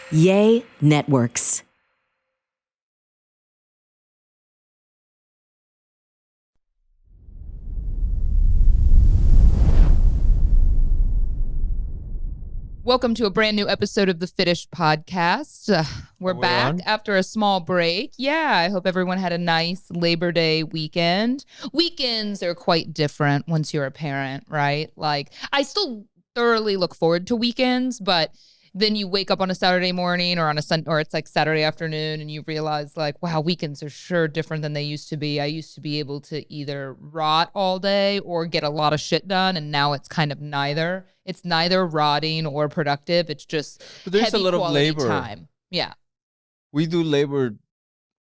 Yay Networks. Welcome to a brand new episode of the Fitish podcast. We're back after a small break. Yeah, I hope everyone had a nice Labor Day weekend. Weekends are quite different once you're a parent, right? Like, I still thoroughly look forward to weekends, but then you wake up on a Saturday morning or on a Sunday, or it's like Saturday afternoon, and you realize like, wow, weekends are sure different than they used to be. I used to be able to either rot all day or get a lot of shit done, and now it's kind of neither. It's neither rotting or productive. It's just there's a lot of labor time. Yeah. We do labor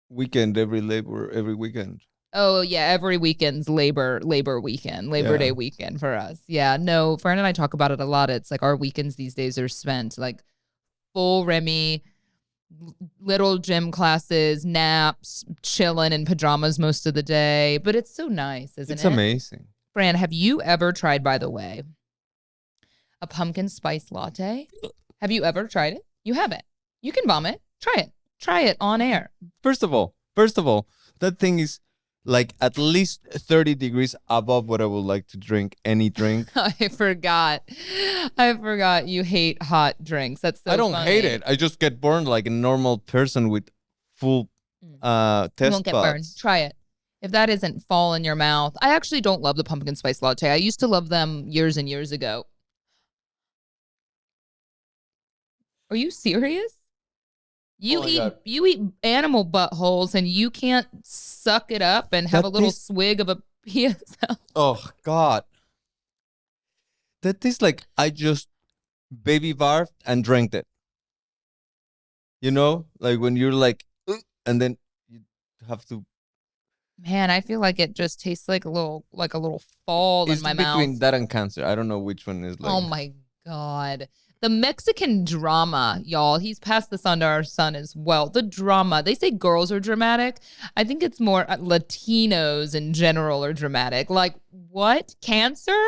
weekend every weekend. Oh yeah, every weekend's labor weekend, Labor Day weekend for us. Yeah, no, Fran and I talk about it a lot. It's like our weekends these days are spent like full Remy, little gym classes, naps, chilling in pajamas most of the day. But it's so nice, isn't it? It's amazing. Fran, have you ever tried, by the way, a pumpkin spice latte? Have you ever tried it? You haven't. You can vomit. Try it. Try it on air. First of all, that thing is like at least 30 degrees above what I would like to drink, any drink. I forgot you hate hot drinks. That's so I don't funny. hate it. I just get burned like a normal person with full test You won't get buds. burned. Try it. If that isn't fall in your mouth. I actually don't love the pumpkin spice latte. I used to love them years and years ago. Are you serious? You eat animal buttholes and you can't suck it up and have a little swig of a PSL. Oh God. That tastes like I just baby barfed and drank it. You know? Like when you're like, and then you have to. Man, I feel like it just tastes like a little fall in my mouth. It's between that and cancer. I don't know which one is like. Oh my God. The Mexican drama, y'all, he's passed this on to our son as well. The drama. They say girls are dramatic. I think it's more Latinos in general are dramatic. Like, what? Cancer?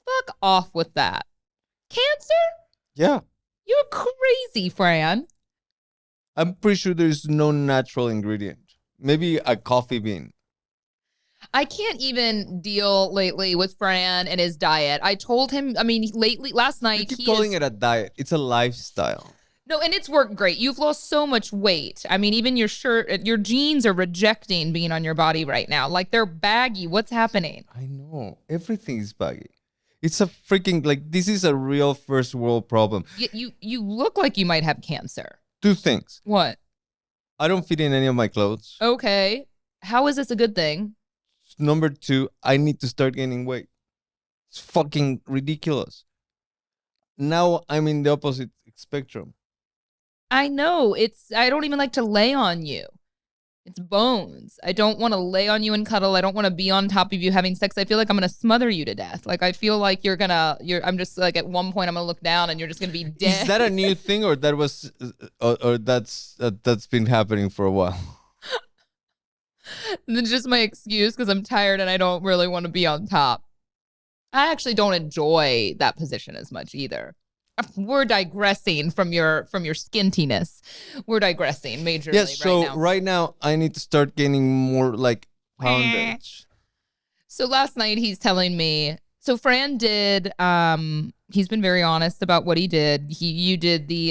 Fuck off with that. Cancer? Yeah. You're crazy, Fran. I'm pretty sure there's no natural ingredient. Maybe a coffee bean. I can't even deal lately with Fran and his diet. I told him, last night. You keep calling it a diet. It's a lifestyle. No, and it's worked great. You've lost so much weight. I mean, even your shirt, your jeans are rejecting being on your body right now. Like they're baggy. What's happening? I know. Everything is baggy. It's a freaking, like, this is a real first world problem. You look like you might have cancer. Two things. What? I don't fit in any of my clothes. Okay. How is this a good thing? Number two, I need to start gaining weight. It's fucking ridiculous. Now I'm in the opposite spectrum. I know. I don't even like to lay on you. It's bones. I don't want to lay on you and cuddle. I don't want to be on top of you having sex. I feel like I'm going to smother you to death. Like, I feel like I'm just like, at one point I'm going to look down and you're just going to be dead. Is that a new thing or that was, or that's been happening for a while? It's just my excuse because I'm tired and I don't really want to be on top. I actually don't enjoy that position as much either. We're digressing from your skintiness. We're digressing majorly right now I need to start gaining more like poundage. So last night he's telling me, so Fran did, he's been very honest about what he did. You did the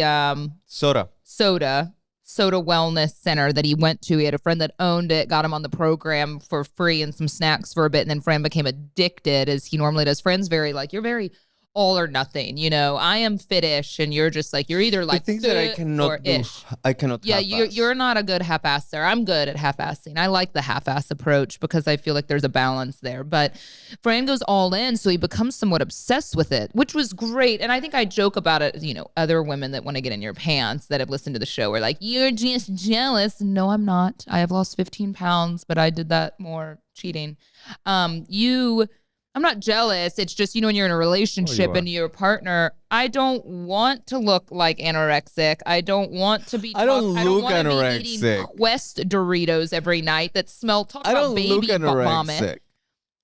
soda wellness center that he went to. He had a friend that owned it, got him on the program for free and some snacks for a bit. And then Fran became addicted as he normally does. Fran's very like, you're very all or nothing, you know. I am Fitish and you're just like, you're either like things that I cannot do. Ish. I cannot. Yeah, you're not a good half-asser. I'm good at half-assing. I like the half-ass approach because I feel like there's a balance there. But Fran goes all in, so he becomes somewhat obsessed with it, which was great. And I think I joke about it, you know, other women that want to get in your pants that have listened to the show are like, you're just jealous. No, I'm not. I have lost 15 pounds, but I did that more cheating. I'm not jealous. It's just, you know, when you're in a relationship and your partner, I don't want to look like anorexic. I don't want to be. I don't look anorexic. Be eating Quest Doritos every night that smell. Talk about baby vomit.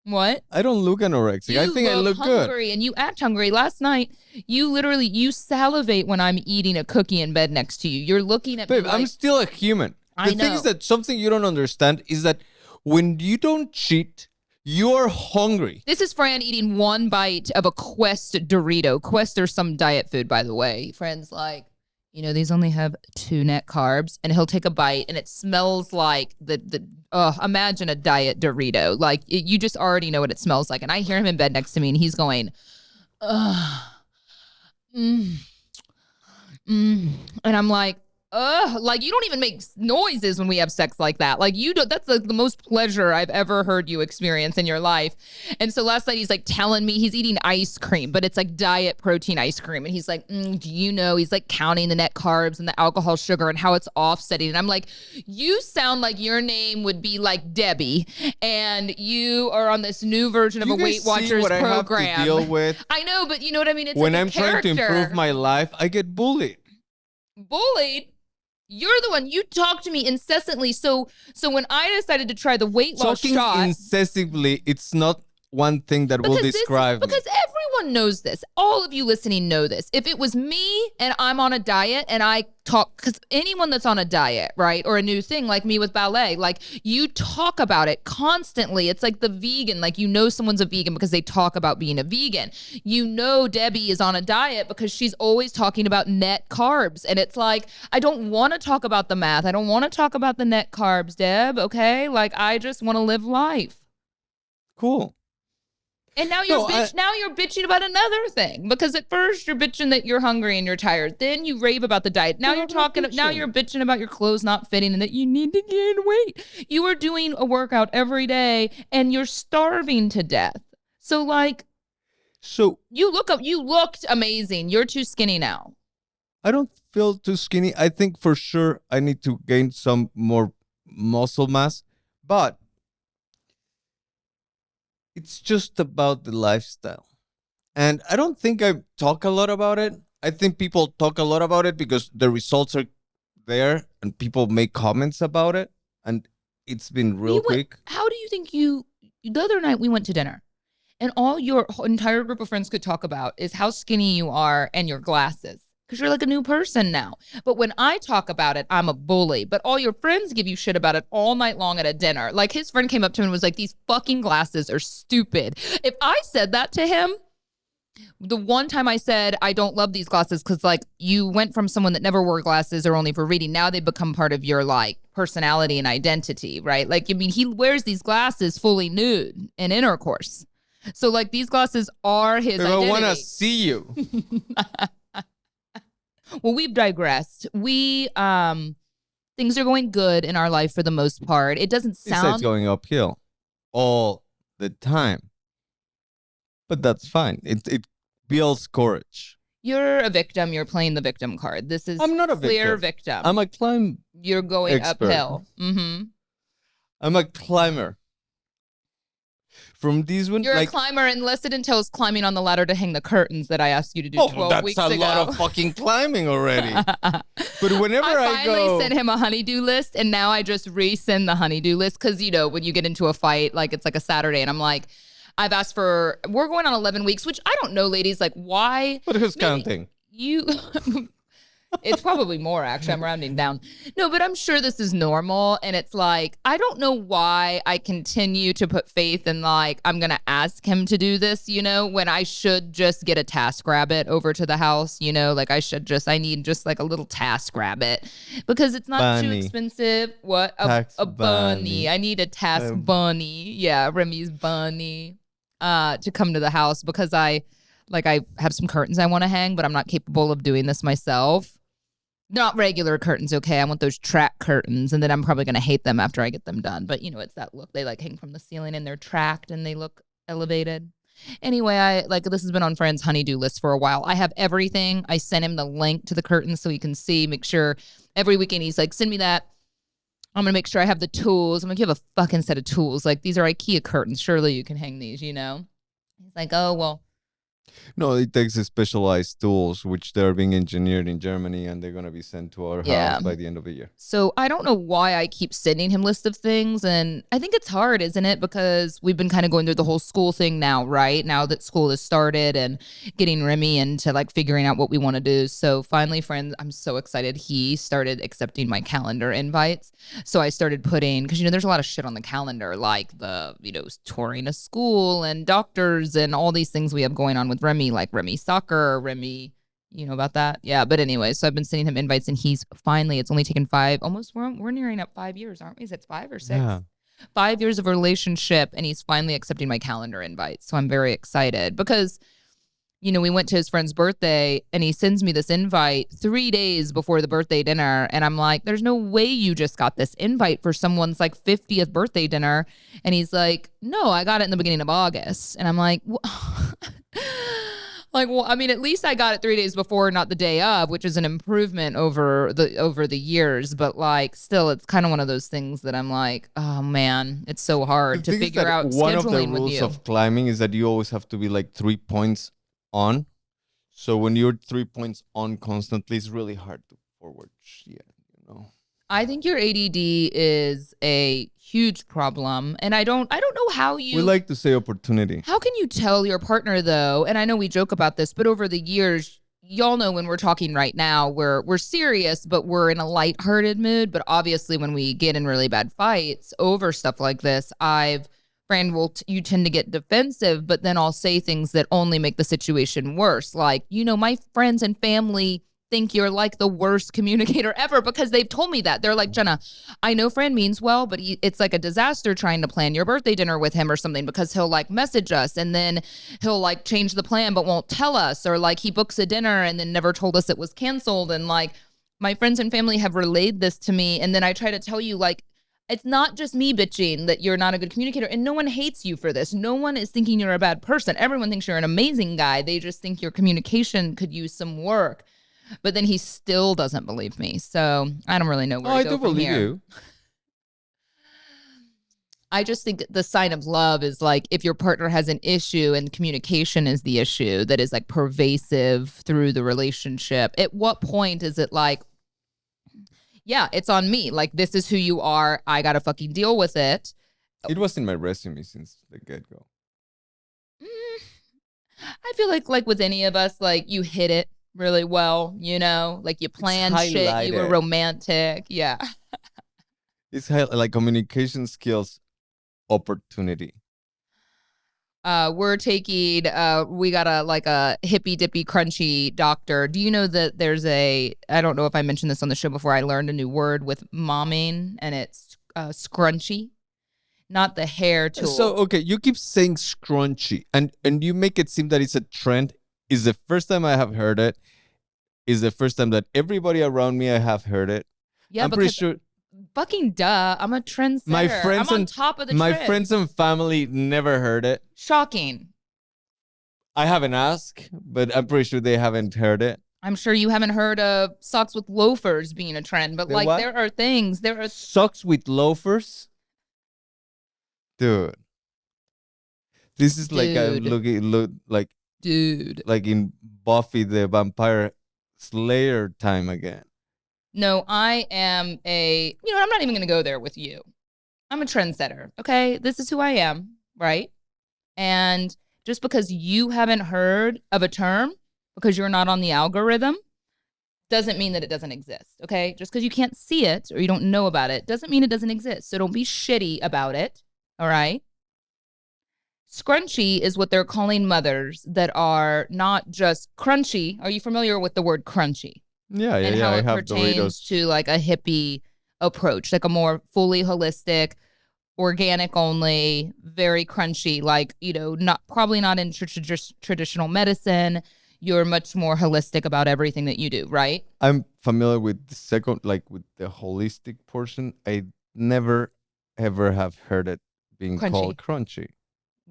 What? I don't look anorexic. I think I look hungry good. And you act hungry. Last night, you salivate when I'm eating a cookie in bed next to you. You're looking at me Babe, like, I'm still a human. I The thing know. is that something you don't understand is that when you don't cheat, you're hungry. This is Fran eating one bite of a Quest Dorito. Quest or some diet food, by the way. Fran's like, these only have 2 net carbs, and he'll take a bite, and it smells like imagine a diet Dorito. Like you just already know what it smells like. And I hear him in bed next to me, and he's going, ugh, and I'm like, ugh, like you don't even make noises when we have sex like that. Like you don't, that's the most pleasure I've ever heard you experience in your life. And so last night he's like telling me he's eating ice cream, but it's like diet protein ice cream. And he's like, he's like counting the net carbs and the alcohol, sugar, and how it's offsetting. And I'm like, you sound like your name would be like Debbie, and you are on this new version of a Weight Watchers program. I have to deal with I know, but you know what I mean? It's when like I'm trying to improve my life, I get bullied. Bullied? You're the one. You talk to me incessantly. So when I decided to try the weight loss Talking shot, incessantly, it's not one thing that will describe me. Because everyone knows this. All of you listening know this. If it was me and I'm on a diet and I talk, because anyone that's on a diet, right, or a new thing like me with Ballet, like you talk about it constantly. It's like the vegan, like someone's a vegan because they talk about being a vegan. Debbie is on a diet because she's always talking about net carbs. And it's like, I don't want to talk about the math. I don't want to talk about the net carbs, Deb, okay? Like I just want to live life. Cool. And now you're bitching about another thing, because at first you're bitching that you're hungry and you're tired. Then you rave about the diet. Now you're bitching about your clothes not fitting and that you need to gain weight. You are doing a workout every day and you're starving to death. So you looked amazing. You're too skinny now. I don't feel too skinny. I think for sure I need to gain some more muscle mass, but it's just about the lifestyle. And I don't think I talk a lot about it. I think people talk a lot about it because the results are there and people make comments about it. And it's been real quick. How do you think the other night we went to dinner and all your entire group of friends could talk about is how skinny you are and your glasses. Because you're like a new person now. But when I talk about it, I'm a bully. But all your friends give you shit about it all night long at a dinner. Like his friend came up to him and was like, these fucking glasses are stupid. If I said that to him, the one time I said, I don't love these glasses because like you went from someone that never wore glasses or only for reading. Now they become part of your like personality and identity, right? Like, I mean, he wears these glasses fully nude in intercourse. So like these glasses are his identity. I want to see you. Well, we've digressed. Things are going good in our life for the most part. It doesn't sound... It's going uphill all the time. But that's fine. It builds courage. You're a victim. You're playing the victim card. This is I'm not a clear victim. I'm a climb You're going expert. Uphill. Mm-hmm. I'm a climber. From these one, you're a climber, unless it entails climbing on the ladder to hang the curtains that I asked you to do 12 weeks ago. That's a lot of fucking climbing already. But whenever I finally sent him a honeydew list, and now I just resend the honeydew list because, when you get into a fight, like it's like a Saturday, and I'm like, I've asked for, we're going on 11 weeks, which I don't know, ladies, like why? But who's counting? It's probably more, actually. I'm rounding down. No, but I'm sure this is normal. And it's like, I don't know why I continue to put faith in like, I'm going to ask him to do this, when I should just get a task rabbit over to the house, like I need just like a little task rabbit because it's not too expensive. What? A bunny. I need a task bunny. Yeah, Remy's bunny to come to the house because I have some curtains I want to hang, but I'm not capable of doing this myself. Not regular curtains, okay? I want those track curtains, and then I'm probably going to hate them after I get them done. But, it's that look. They, hang from the ceiling, and they're tracked, and they look elevated. Anyway, this has been on Fran's honeydew list for a while. I have everything. I sent him the link to the curtains so he can see, make sure. Every weekend, he's like, send me that. I'm going to make sure I have the tools. I'm going to give a fucking set of tools. Like, these are IKEA curtains. Surely you can hang these, He's like, oh, well. No, it takes specialized tools, which they're being engineered in Germany, and they're going to be sent to our house by the end of the year. So I don't know why I keep sending him lists of things. And I think it's hard, isn't it? Because we've been kind of going through the whole school thing now, right? Now that school has started and getting Remy into like figuring out what we want to do. So finally, friends, I'm so excited. He started accepting my calendar invites. So I started putting, because, there's a lot of shit on the calendar, like the, touring a school and doctors and all these things we have going on with Remy, like Remy soccer, Remy, you know about that? Yeah. But anyway, so I've been sending him invites and he's finally, it's only taken we're nearing up 5 years, aren't we? Is it 5 or 6? Yeah. 5 years of a relationship and he's finally accepting my calendar invites. So I'm very excited because, we went to his friend's birthday and he sends me this invite 3 days before the birthday dinner. And I'm like, there's no way you just got this invite for someone's like 50th birthday dinner. And he's like, no, I got it in the beginning of August. And I'm like, at least I got it 3 days before, not the day of, which is an improvement over the years. But like, still, it's kind of one of those things that I'm like, oh man, it's so hard to figure out scheduling with you. One of the rules of climbing is that you always have to be like 3 points on. So when you're 3 points on constantly, it's really hard to forward. Yeah, I think your ADD is a huge problem, and I don't know how you. We like to say opportunity. How can you tell your partner though? And I know we joke about this, but over the years, y'all know when we're talking right now, we're serious, but we're in a lighthearted mood. But obviously, when we get in really bad fights over stuff like this, Fran, you tend to get defensive, but then I'll say things that only make the situation worse. Like, my friends and family think you're like the worst communicator ever because they've told me that. They're like, Jenna, I know Fran means well, but it's like a disaster trying to plan your birthday dinner with him or something because he'll like message us and then he'll like change the plan but won't tell us, or like he books a dinner and then never told us it was canceled. And like my friends and family have relayed this to me, and then I try to tell you like, it's not just me bitching that you're not a good communicator, and no one hates you for this. No one is thinking you're a bad person. Everyone thinks you're an amazing guy. They just think your communication could use some work. But then he still doesn't believe me. So I don't really know where to go from here. I do believe you. I just think the sign of love is like if your partner has an issue and communication is the issue that is like pervasive through the relationship. At what point is it like, yeah, it's on me. Like, this is who you are. I got to fucking deal with it. It was in my resume since the get-go. I feel like with any of us, like you hit it really well, like you planned shit, you were romantic. Yeah. It's like communication skills, opportunity. We're taking, we got a hippy dippy crunchy doctor. Do you know that there's I don't know if I mentioned this on the show before, I learned a new word with momming, and it's scrunchie, not the hair tool. So, okay, you keep saying scrunchie and you make it seem that it's a trend. Is the first time I have heard it. Is the first time that everybody around me I have heard it. Yeah, I'm pretty sure. Fucking duh. I'm a trendsetter. I'm on top of the trend. My friends and family never heard it. Shocking. I haven't asked, but I'm pretty sure they haven't heard it. I'm sure you haven't heard of socks with loafers being a trend, but like what? There are things. There are socks with loafers? Dude. This is like I'm looking like dude. Like in Buffy the Vampire Slayer time again. No, I am I'm not even going to go there with you. I'm a trendsetter, okay? This is who I am, right? And just because you haven't heard of a term, because you're not on the algorithm, doesn't mean that it doesn't exist, okay? Just because you can't see it or you don't know about it doesn't mean it doesn't exist. So don't be shitty about it, all right? Scrunchie is what they're calling mothers that are not just crunchy. Are you familiar with the word crunchy? Yeah. And how it pertains Doritos. to like a hippie approach, like a more fully holistic, organic only, very crunchy, like, probably not in traditional medicine. You're much more holistic about everything that you do, right? I'm familiar with the second, like with the holistic portion. I never, ever have heard it being called crunchy.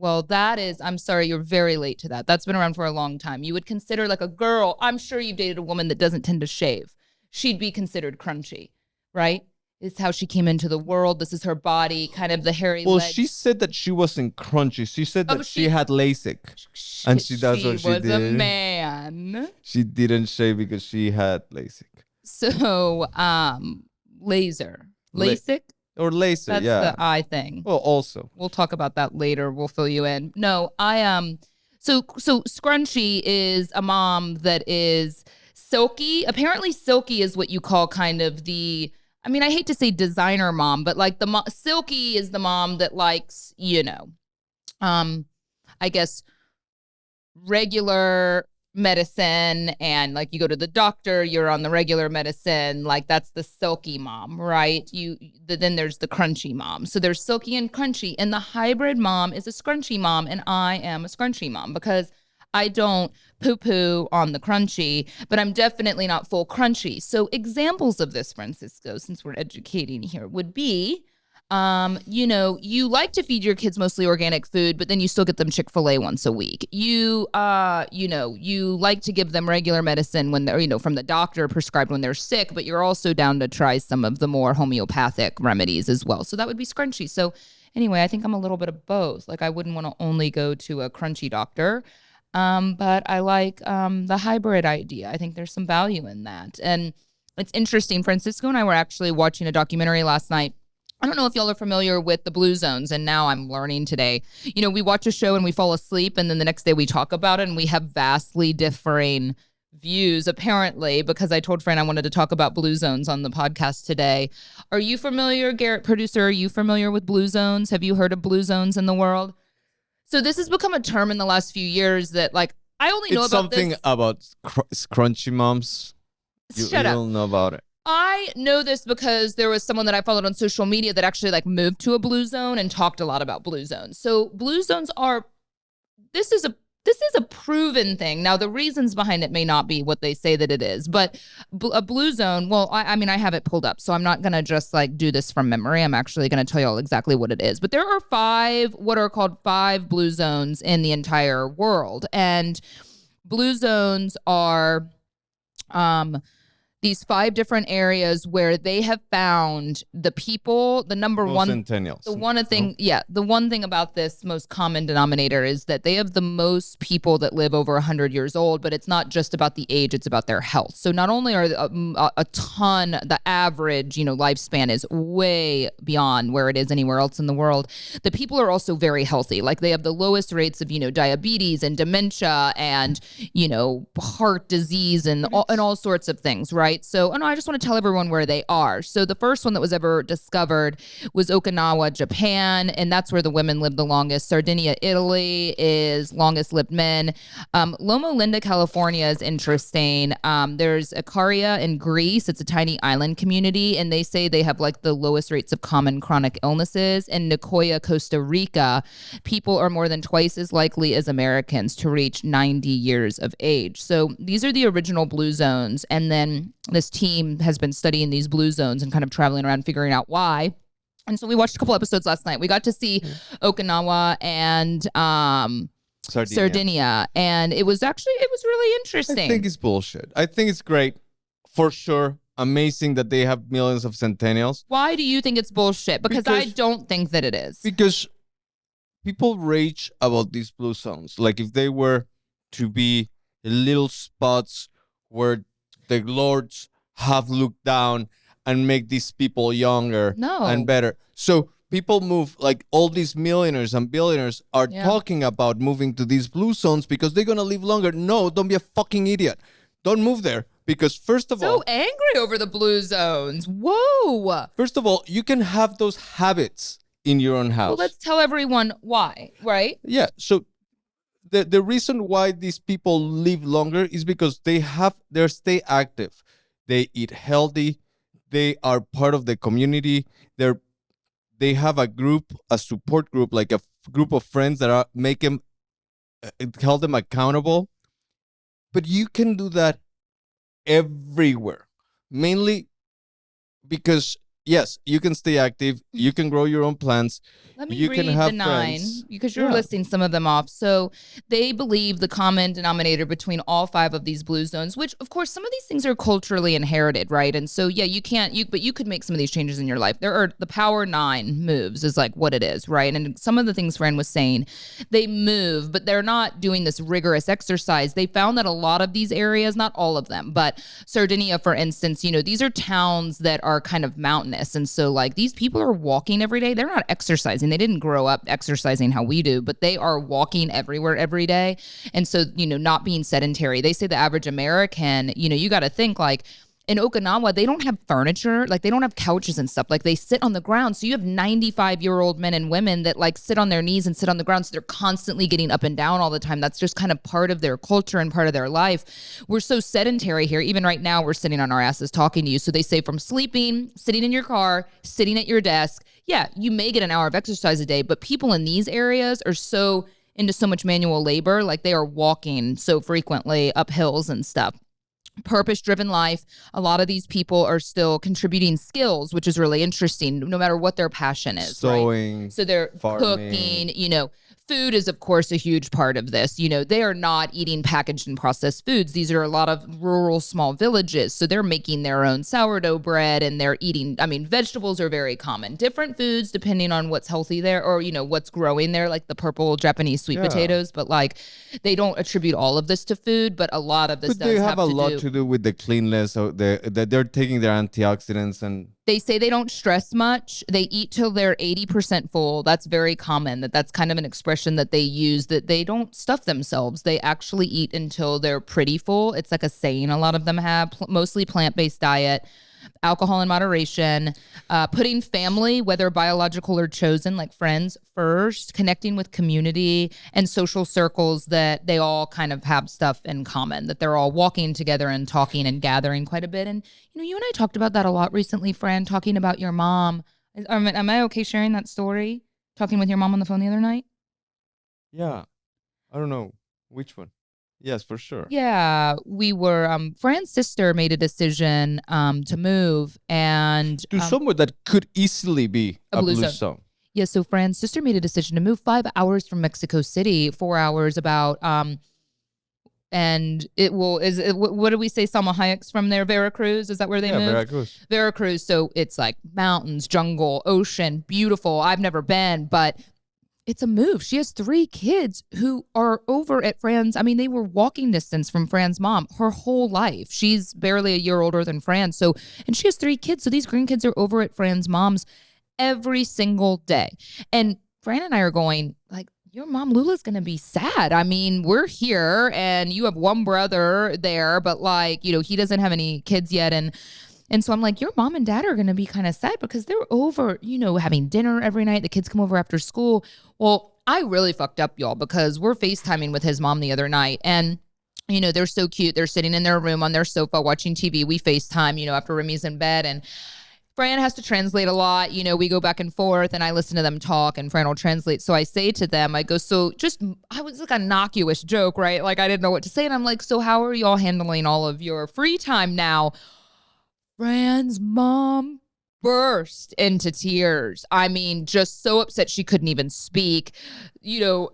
Well, I'm sorry, you're very late to that. That's been around for a long time. You would consider like a girl, I'm sure you've dated a woman that doesn't tend to shave. She'd be considered crunchy, right? is how she came into the world. This is her body, kind of the hairy Well, legs. she said that she wasn't crunchy. She said that she had LASIK. And that's what she was did. a man. She didn't shave because she had LASIK. So, laser. LASIK? Or laser, That's yeah. the eye thing. Well, also. We'll talk about that later. We'll fill you in. No, so Scrunchie is a mom that is silky. Apparently silky is what you call kind of the, I mean, I hate to say designer mom, but like silky is the mom that likes, I guess regular medicine, and like you go to the doctor, you're on the regular medicine, like that's the silky mom, right? Then there's the crunchy mom. So there's silky and crunchy, and the hybrid mom is a scrunchy mom, and I am a scrunchy mom because I don't poo-poo on the crunchy, but I'm definitely not full crunchy. So examples of this, Francisco, since we're educating here, would be you like to feed your kids mostly organic food, but then you still get them Chick-fil-A once a week. You like to give them regular medicine when they're, from the doctor prescribed when they're sick, but you're also down to try some of the more homeopathic remedies as well. So that would be Scrunchy. So anyway, I think I'm a little bit of both. Like I wouldn't want to only go to a crunchy doctor. But I like the hybrid idea. I think there's some value in that. And it's interesting. Francisco and I were actually watching a documentary last night. I don't know if y'all are familiar with the Blue Zones, and now I'm learning today. We watch a show and we fall asleep, and then the next day we talk about it, and we have vastly differing views, apparently, because I told Fran I wanted to talk about Blue Zones on the podcast today. Are you familiar, Garrett, producer, are you familiar with Blue Zones? Have you heard of Blue Zones in the world? So this has become a term in the last few years that, like, I only know about this. It's something about scrunchy moms. You don't know about it. I know this because there was someone that I followed on social media that actually like moved to a blue zone and talked a lot about blue zones. So blue zones this is a proven thing. Now the reasons behind it may not be what they say that it is, but a blue zone, well, I mean, I have it pulled up, so I'm not going to just like do this from memory. I'm actually going to tell you all exactly what it is. But there are what are called 5 blue zones in the entire world. And blue zones are, these 5 different areas where they have found the people, the number one, centennials. The one thing about this most common denominator is that they have the most people that live over 100 years old, but it's not just about the age, it's about their health. So not only are a ton, the average, lifespan is way beyond where it is anywhere else in the world. The people are also very healthy. Like they have the lowest rates of, diabetes and dementia and, heart disease and all sorts of things, right? So, I just want to tell everyone where they are. So the first one that was ever discovered was Okinawa, Japan, and that's where the women live the longest. Sardinia, Italy is longest lived men. Loma Linda, California is interesting. There's Ikaria in Greece. It's a tiny island community, and they say they have like the lowest rates of common chronic illnesses. In Nicoya, Costa Rica, people are more than twice as likely as Americans to reach 90 years of age. So these are the original blue zones, and then this team has been studying these blue zones and kind of traveling around figuring out why. And so we watched a couple episodes last night. We got to see Okinawa and Sardinia. And it was really interesting. I think it's bullshit. I think it's great. For sure. Amazing that they have millions of centennials. Why do you think it's bullshit? Because I don't think that it is. Because people rage about these blue zones. Like if they were to be little spots where the lords have looked down and make these people younger and better. So people move, like all these millionaires and billionaires are talking about moving to these blue zones because they're going to live longer. No, don't be a fucking idiot. Don't move there because first of all... So angry over the blue zones. Whoa. First of all, you can have those habits in your own house. Well, let's tell everyone why, right? Yeah, so... The reason why these people live longer is because they stay active. They eat healthy. They are part of the community. They have a support group, like a group of friends that held them accountable. But you can do that everywhere, mainly because yes, you can stay active. You can grow your own plants. Let me You read can have the 9 friends. because you're Yeah. listing some of them off. So they believe the common denominator between all 5 of these blue zones, which of course some of these things are culturally inherited, right? And so yeah, but you could make some of these changes in your life. There are the power 9 moves is like what it is, right? And some of the things Fran was saying, they move, but they're not doing this rigorous exercise. They found that a lot of these areas, not all of them, but Sardinia, for instance, these are towns that are kind of mountainous. And so like these people are walking every day. They're not exercising. They didn't grow up exercising how we do, but they are walking everywhere every day. And so, not being sedentary. They say the average American, you got to think like, in Okinawa, they don't have furniture. Like they don't have couches and stuff. Like they sit on the ground. So you have 95-year-old men and women that like sit on their knees and sit on the ground. So they're constantly getting up and down all the time. That's just kind of part of their culture and part of their life. We're so sedentary here. Even right now, we're sitting on our asses talking to you. So they say from sleeping, sitting in your car, sitting at your desk. Yeah, you may get an hour of exercise a day, but people in these areas are so into so much manual labor. Like they are walking so frequently up hills and stuff. Purpose-driven life. A lot of these people are still contributing skills, which is really interesting, no matter what their passion is. Sewing, right? So they're farming. cooking, food is, of course, a huge part of this. They are not eating packaged and processed foods. These are a lot of rural small villages. So they're making their own sourdough bread and they're eating, vegetables are very common. Different foods depending on what's healthy there or, what's growing there, like the purple Japanese sweet potatoes. But like they don't attribute all of this to food, but a lot of this But they have a lot to do with the cleanliness. So they're taking their antioxidants and... They say they don't stress much. They eat till they're 80% full. That's very common. That's kind of an expression that they use, that they don't stuff themselves. They actually eat until they're pretty full. It's like a saying a lot of them have, mostly plant-based diet, alcohol in moderation, putting family, whether biological or chosen, like friends first, connecting with community and social circles that they all kind of have stuff in common, that they're all walking together and talking and gathering quite a bit. And, you and I talked about that a lot recently, Fran, talking about your mom. Am I okay sharing that story? Talking with your mom on the phone the other night? Yeah. I don't know. Which one? Yes, for sure. Yeah, we were, Fran's sister made a decision to move and... To somewhere that could easily be a blue zone. Yeah, so Fran's sister made a decision to move 5 hours from Mexico City, 4 hours about... and what do we say Salma Hayek's from there? Veracruz? Is that where they moved? Veracruz. Veracruz. So it's like mountains, jungle, ocean, beautiful. I've never been, but it's a move. She has 3 kids who are over at Fran's. They were walking distance from Fran's mom her whole life. She's barely a year older than Fran. So, and she has 3 kids. So these grandkids are over at Fran's mom's every single day. And Fran and I are going like, your mom Lula's going to be sad. We're here and you have one brother there, but like, he doesn't have any kids yet. And so I'm like, your mom and dad are going to be kind of sad because they're over, having dinner every night. The kids come over after school. Well, I really fucked up, y'all, because we're FaceTiming with his mom the other night and they're so cute. They're sitting in their room on their sofa watching TV. We FaceTime, after Remy's in bed and Fran has to translate a lot. We go back and forth and I listen to them talk and Fran will translate. So I say to them, I was like a innocuous joke, right? Like I didn't know what to say. And I'm like, so how are y'all handling all of your free time now? Fran's mom burst into tears. Just so upset she couldn't even speak.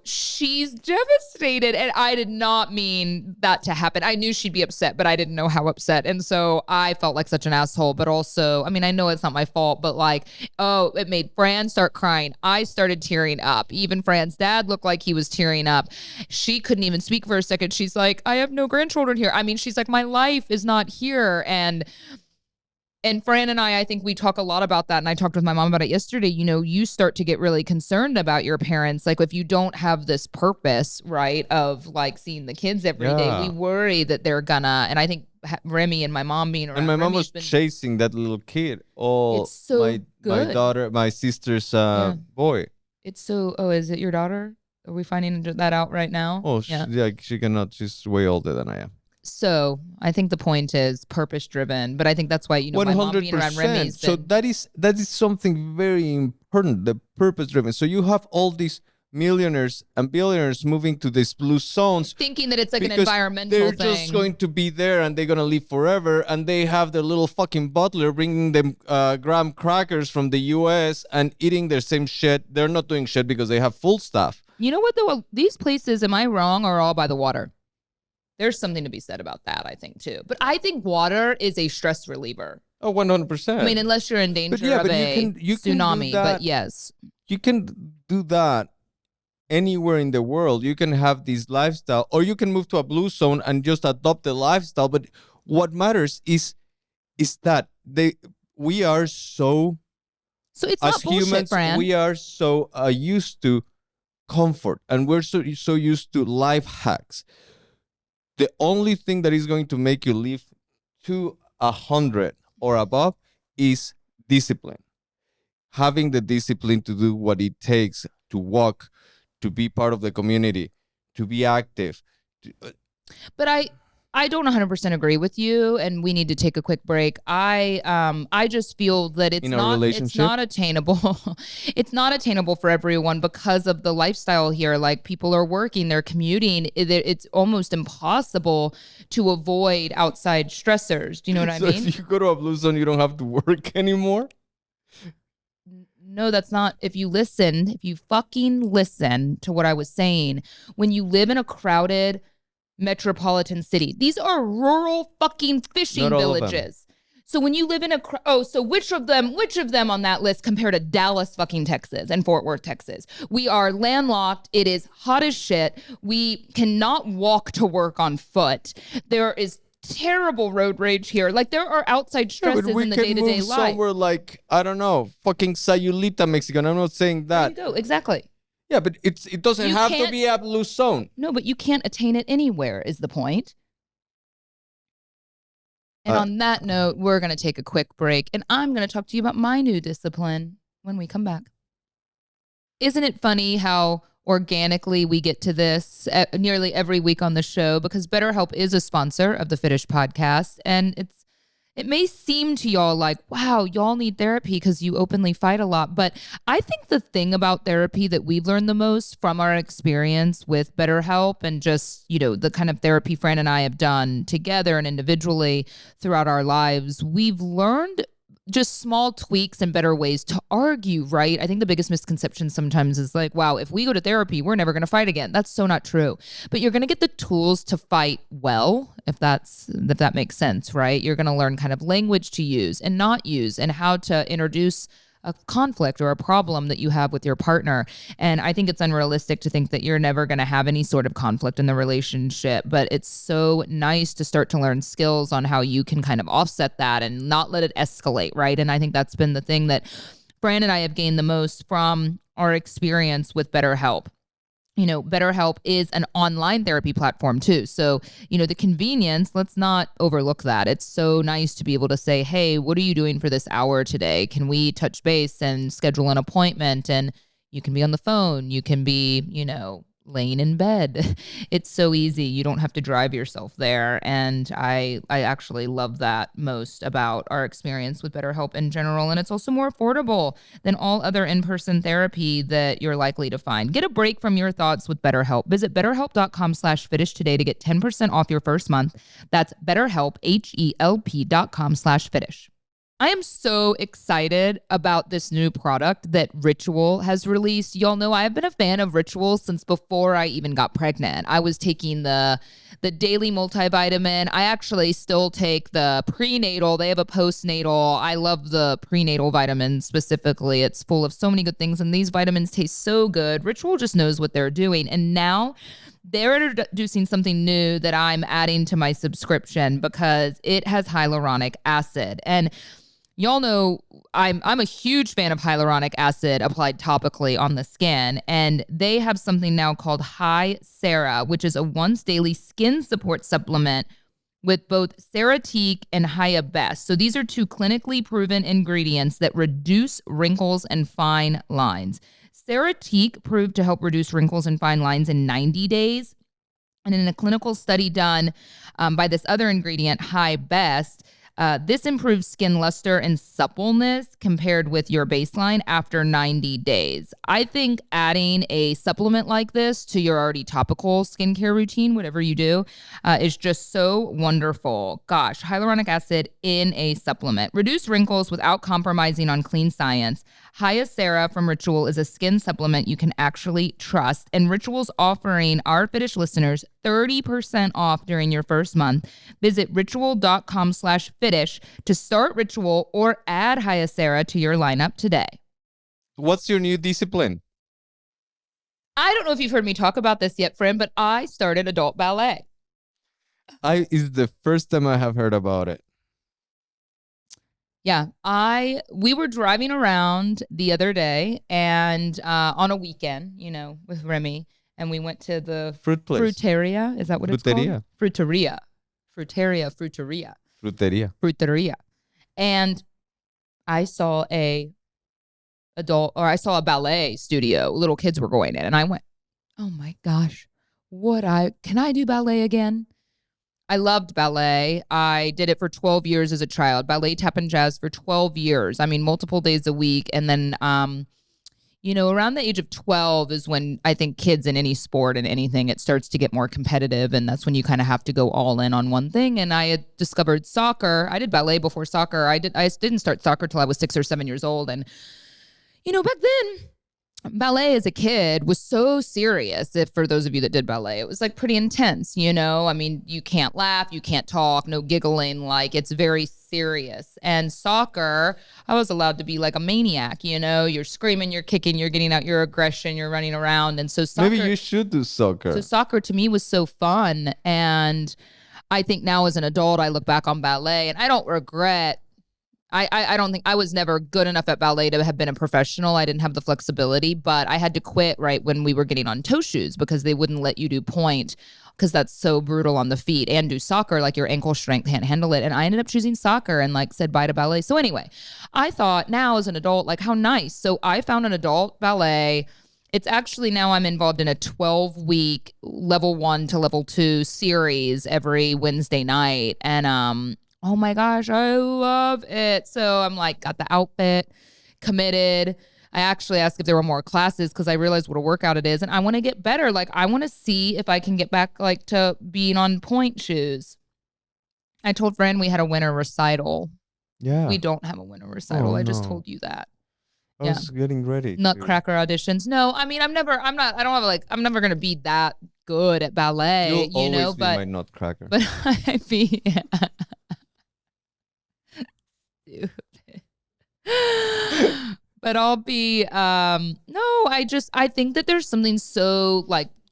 She's devastated. And I did not mean that to happen. I knew she'd be upset, but I didn't know how upset. And so I felt like such an asshole, but also, I know it's not my fault, but like, it made Fran start crying. I started tearing up. Even Fran's dad looked like he was tearing up. She couldn't even speak for a second. She's like, I have no grandchildren here. She's like, my life is not here. And Fran and I think we talk a lot about that. And I talked with my mom about it yesterday. You start to get really concerned about your parents. Like if you don't have this purpose, right, of like seeing the kids every day, we worry that they're gonna, and I think Remy and my mom being around. And my mom was chasing that little kid. It's so my daughter, my sister's boy. It's so, is it your daughter? Are we finding that out right now? Oh, yeah. She cannot, she's way older than I am. So I think the point is purpose driven, but I think that's why, 100%. My mom being around Remy's been... So that is something very important, the purpose driven. So you have all these millionaires and billionaires moving to these blue zones, thinking that it's like an because environmental they're thing. just going to be there and they're gonna live forever, and they have their little fucking butler bringing them graham crackers from the US and eating their same shit. They're not doing shit because they have full staff. You know what though? These places, am I wrong, are all by the water. There's something to be said about that, I think, too. But I think water is a stress reliever. Oh, 100%. I mean, unless you're in danger of a tsunami, but yes. You can do that anywhere in the world. You can have this lifestyle, or you can move to a blue zone and just adopt the lifestyle. But what matters is that we are so it's as not bullshit, humans, Fran. we are so used to comfort, and we're so used to life hacks. The only thing that is going to make you live to 100 or above is discipline. Having the discipline to do what it takes to walk, to be part of the community, to be active. But I don't 100% agree with you, and we need to take a quick break. I just feel that it's not attainable. It's not attainable for everyone because of the lifestyle here. Like, people are working, they're commuting. It's almost impossible to avoid outside stressors. Do you know what I mean? So if you go to a blue zone, you don't have to work anymore? No, that's not. If you fucking listen to what I was saying, when you live in a crowded metropolitan city, these are rural fucking fishing villages. So when you live in so which of them on that list compare to Dallas fucking Texas and Fort Worth, Texas? We are landlocked. It is hot as shit. We cannot walk to work on foot. There is terrible road rage here. Like, there are outside stresses in the day-to-day life. Somewhere like, I don't know, fucking Sayulita, Mexican. I'm not saying that. There you go. Exactly. Yeah, but it doesn't have to be a blue zone. No, but you can't attain it anywhere is the point. And on that note, we're going to take a quick break, and I'm going to talk to you about my new discipline when we come back. Isn't it funny how organically we get to this nearly every week on the show, because BetterHelp is a sponsor of the Fitish podcast, and it may seem to y'all like, wow, y'all need therapy because you openly fight a lot. But I think the thing about therapy that we've learned the most from our experience with BetterHelp, and just, the kind of therapy Fran and I have done together and individually throughout our lives, we've learned just small tweaks and better ways to argue, right? I think the biggest misconception sometimes is like, wow, if we go to therapy, we're never going to fight again. That's so not true. But you're going to get the tools to fight well, if that makes sense, right? You're going to learn kind of language to use and not use, and how to introduce a conflict or a problem that you have with your partner. And I think it's unrealistic to think that you're never going to have any sort of conflict in the relationship, but it's so nice to start to learn skills on how you can kind of offset that and not let it escalate, right? And I think that's been the thing that Fran and I have gained the most from our experience with BetterHelp. BetterHelp is an online therapy platform too. So, the convenience, let's not overlook that. It's so nice to be able to say, hey, what are you doing for this hour today? Can we touch base and schedule an appointment? And you can be on the phone. You can be, laying in bed. It's so easy. You don't have to drive yourself there. And I actually love that most about our experience with BetterHelp in general. And it's also more affordable than all other in-person therapy that you're likely to find. Get a break from your thoughts with BetterHelp. Visit BetterHelp.com/Fitish today to get 10% off your first month. That's BetterHelp, HELP.com/Fitish. I am so excited about this new product that Ritual has released. Y'all know I have been a fan of Ritual since before I even got pregnant. I was taking the daily multivitamin. I actually still take the prenatal. They have a postnatal. I love the prenatal vitamin specifically. It's full of so many good things, and these vitamins taste so good. Ritual just knows what they're doing. And now they're introducing something new that I'm adding to my subscription because it has hyaluronic acid. And y'all know I'm a huge fan of hyaluronic acid applied topically on the skin, and they have something now called High Sera, which is a once daily skin support supplement with both Ceratique and Hyabest. So these are two clinically proven ingredients that reduce wrinkles and fine lines. Ceratique proved to help reduce wrinkles and fine lines in 90 days. And in a clinical study done by this other ingredient, Hyabest, This improves skin luster and suppleness compared with your baseline after 90 days. I think adding a supplement like this to your already topical skincare routine, whatever you do, is just so wonderful. Gosh, hyaluronic acid in a supplement. Reduce wrinkles without compromising on clean science. Hyacera from Ritual is a skin supplement you can actually trust, and Ritual's offering our Fitish listeners 30% off during your first month. Visit ritual.com/Fitish to start Ritual or add Hyacera to your lineup today. What's your new discipline? I don't know if you've heard me talk about this yet, Fran, but I started adult ballet. It's the first time I have heard about it. Yeah, we were driving around the other day and on a weekend, with Remy, and we went to the Fruit place. Fruteria. Is that what it's called? Fruteria. Fruteria. And I saw a ballet studio. Little kids were going in, and I went, "Oh my gosh, can I do ballet again?" I loved ballet. I did it for 12 years as a child. Ballet, tap, and jazz for 12 years. I mean, multiple days a week. And then, around the age of 12 is when I think kids in any sport and anything, it starts to get more competitive. And that's when you kind of have to go all in on one thing. And I had discovered soccer. I did ballet before soccer. I didn't start soccer till I was 6 or 7 years old. And, back then, ballet as a kid was so serious. For those of you that did ballet, it was like pretty intense, I mean, you can't laugh, you can't talk, no giggling, like it's very serious. And soccer, I was allowed to be like a maniac, you're screaming, you're kicking, you're getting out your aggression, you're running around. And so soccer, maybe you should do soccer. So soccer to me was so fun. And I think now as an adult, I look back on ballet and I don't regret. I don't think I was never good enough at ballet to have been a professional. I didn't have the flexibility, but I had to quit right when we were getting on toe shoes because they wouldn't let you do point because that's so brutal on the feet, and do soccer, like your ankle strength can't handle it. And I ended up choosing soccer and said bye to ballet. So anyway, I thought now as an adult, how nice. So I found an adult ballet. It's actually now I'm involved in a 12-week level 1 to level 2 series every Wednesday night. And, oh my gosh, I love it. So I'm got the outfit, committed. I actually asked if there were more classes because I realized what a workout it is. And I want to get better. I want to see if I can get back to being on point shoes. I told Fran we had a winter recital. Yeah. We don't have a winter recital. Oh, I just no. told you that. I was getting ready. Nutcracker auditions. No, I mean, I'm never going to be that good at ballet, You'll always be my nutcracker. But I'd be... But I'll be I think that there's something so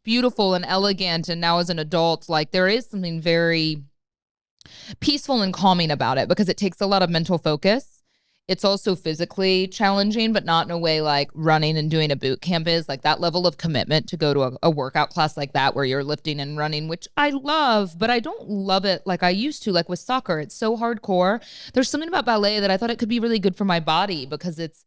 beautiful and elegant, and now as an adult, there is something very peaceful and calming about it because it takes a lot of mental focus. It's also physically challenging, but not in a way like running and doing a boot camp is. That level of commitment to go to a workout class like that where you're lifting and running, which I love, but I don't love it like I used to. With soccer, it's so hardcore. There's something about ballet that I thought it could be really good for my body because it's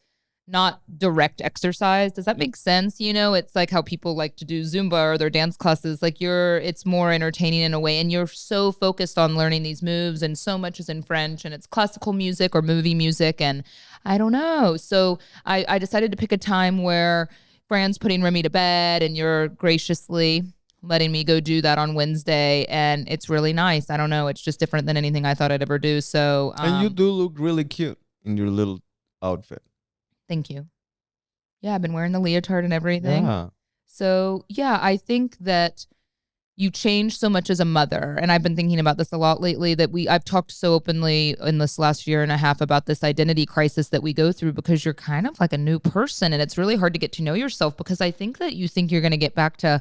not direct exercise. Does that make sense? It's how people like to do Zumba or their dance classes. It's more entertaining in a way, and you're so focused on learning these moves, and so much is in French, and it's classical music or movie music, and I don't know. So I decided to pick a time where Fran's putting Remy to bed, and you're graciously letting me go do that on Wednesday, and it's really nice. I don't know. It's just different than anything I thought I'd ever do. So and you do look really cute in your little outfit. Thank you. Yeah, I've been wearing the leotard and everything. Yeah. So, yeah, I think that you change so much as a mother. And I've been thinking about this a lot lately, that I've talked so openly in this last year and a half about this identity crisis that we go through because you're kind of like a new person. And it's really hard to get to know yourself because I think that you think you're going to get back to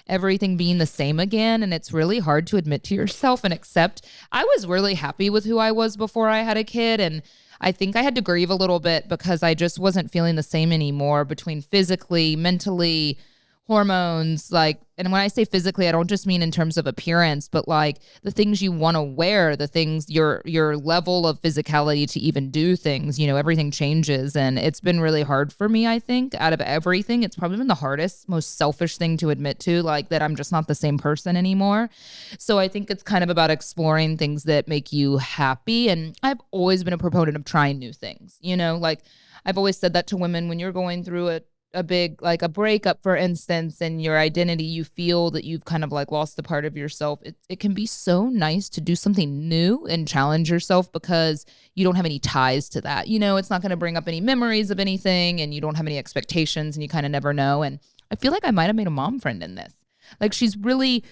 everything being the same again. And it's really hard to admit to yourself and accept. I was really happy with who I was before I had a kid. And I think I had to grieve a little bit because I just wasn't feeling the same anymore between physically, mentally, hormones, like, and when I say physically, I don't just mean in terms of appearance, but like the things you want to wear, the things, your level of physicality to even do things, you know, everything changes. And it's been really hard for me, I think, out of everything. It's probably been the hardest, most selfish thing to admit to, like that I'm just not the same person anymore. So I think it's kind of about exploring things that make you happy. And I've always been a proponent of trying new things, you know, like I've always said that to women when you're going through a big, like a breakup, for instance, and your identity, you feel that you've kind of like lost a part of yourself. It can be so nice to do something new and challenge yourself because you don't have any ties to that. You know, it's not going to bring up any memories of anything and you don't have any expectations and you kind of never know. And I feel like I might have made a mom friend in this. Like she's really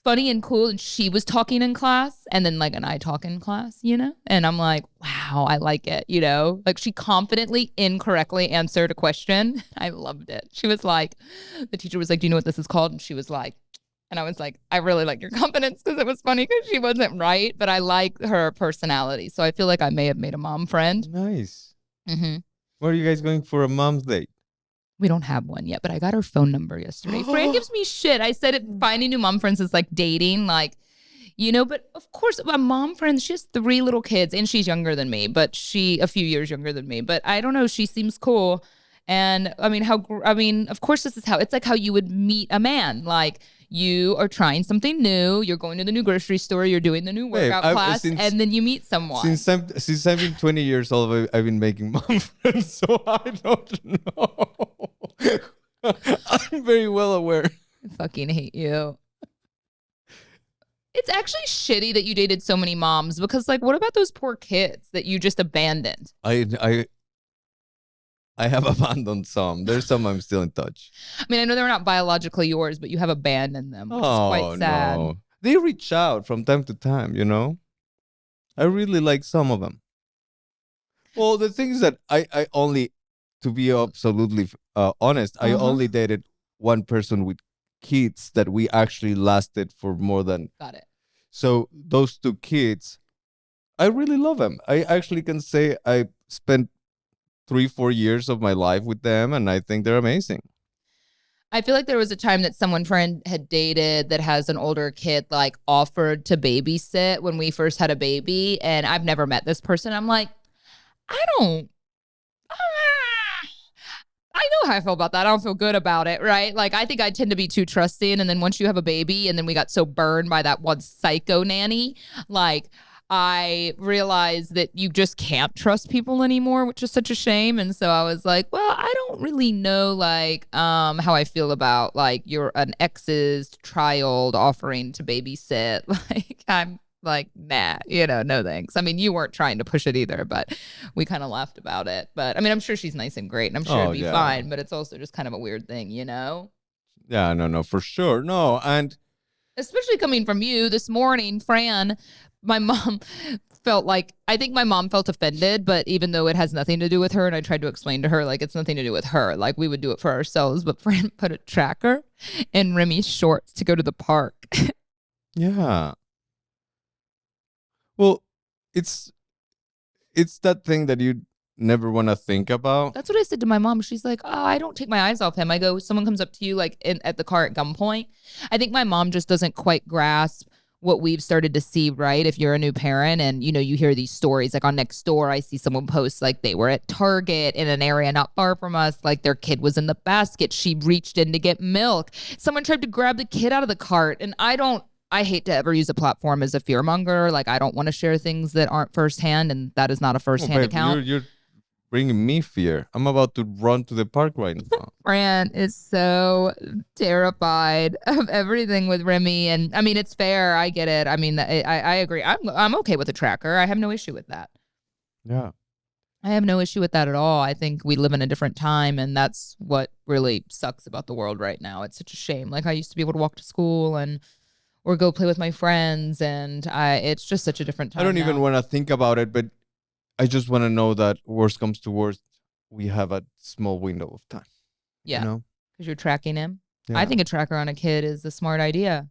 funny and cool, and she was talking in class and then like, and I talk in class, you know, and I'm like, wow, I like it, you know, like she confidently incorrectly answered a question. I loved it. She was like, the teacher was like, do you know what this is called? And she was like, and I was like, I really like your confidence, because it was funny because she wasn't right, but I like her personality. So I feel like I may have made a mom friend. Nice. Mm-hmm. Where are you guys going for a mom's date? We don't have one yet, but I got her phone number yesterday. Fran gives me shit. I said finding new mom friends is like dating, like, you know, but of course, my mom friends, she has 3 little kids and she's younger than me, but a few years younger than me. But I don't know, she seems cool. And I mean, of course, this is how, it's like how you would meet a man. Like you are trying something new, you're going to the new grocery store, you're doing the new workout class, and then you meet someone. Since I've been 20 years old, I've been making mom friends, so I don't know. I'm very well aware. I fucking hate you. It's actually shitty that you dated so many moms, because like, what about those poor kids that you just abandoned? I have abandoned some. There's some I'm still in touch. I mean, I know they're not biologically yours, but you have abandoned them, which is quite sad. No. They reach out from time to time, you know? I really like some of them. Well, the thing is that I only, to be absolutely honest, I only dated one person with kids that we actually lasted for more than. Got it. So those 2 kids, I really love them. I actually can say I spent 3-4 years of my life with them, and I think they're amazing. I feel like there was a time that someone Fran had dated that has an older kid, like offered to babysit when we first had a baby, and I've never met this person. I'm like, I know how I feel about that. I don't feel good about it, right? Like, I think I tend to be too trusting, and then once you have a baby, and then we got so burned by that one psycho nanny, like, I realized that you just can't trust people anymore, which is such a shame. And so I was like, well, I don't really know, like, how I feel about, like, an ex's child offering to babysit. Like, I'm like, nah, you know, no thanks. I mean, you weren't trying to push it either, but we kind of laughed about it. But I mean, I'm sure she's nice and great, and I'm sure it'd be fine, but it's also just kind of a weird thing, you know? Yeah, no, for sure. No, and especially coming from you this morning, Fran, my mom I think my mom felt offended, but even though it has nothing to do with her, and I tried to explain to her, like, it's nothing to do with her, like, we would do it for ourselves, but Fran put a tracker in Remy's shorts to go to the park. yeah. Well, it's that thing that you never want to think about. That's what I said to my mom. She's like, oh, I don't take my eyes off him. I go, someone comes up to you like at the car at gunpoint. I think my mom just doesn't quite grasp what we've started to see, right? If you're a new parent and, you know, you hear these stories, like on Nextdoor, I see someone post like they were at Target in an area not far from us, like their kid was in the basket. She reached in to get milk. Someone tried to grab the kid out of the cart. And I hate to ever use a platform as a fearmonger. Like, I don't want to share things that aren't firsthand, and that is not a firsthand account. You're bringing me fear. I'm about to run to the park right now. Fran is so terrified of everything with Remy, and I mean, it's fair. I get it. I mean, I agree. I'm okay with a tracker. I have no issue with that. Yeah. I have no issue with that at all. I think we live in a different time, and that's what really sucks about the world right now. It's such a shame. Like, I used to be able to walk to school or go play with my friends, and it's just such a different time. I don't even want to think about it, but I just want to know that worst comes to worst, we have a small window of time. Yeah, you know? Because you're tracking him. Yeah. I think a tracker on a kid is a smart idea.